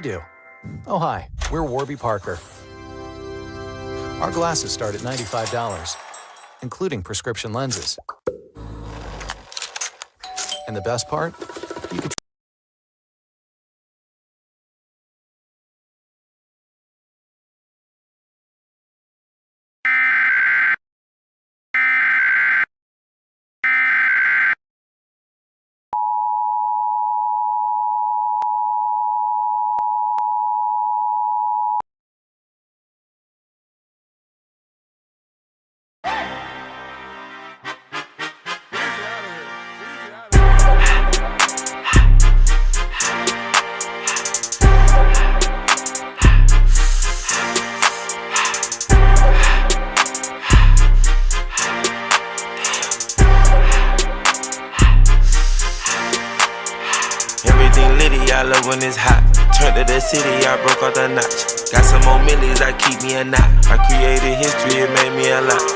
do? Oh, hi, we're Warby Parker. Our glasses start at $95, including prescription lenses. And the best part? You could Everything litty, I love when it's hot. Turned to the city, I broke out the notch. Got some more millies, I keep me a knot. I created history, it made me a lot.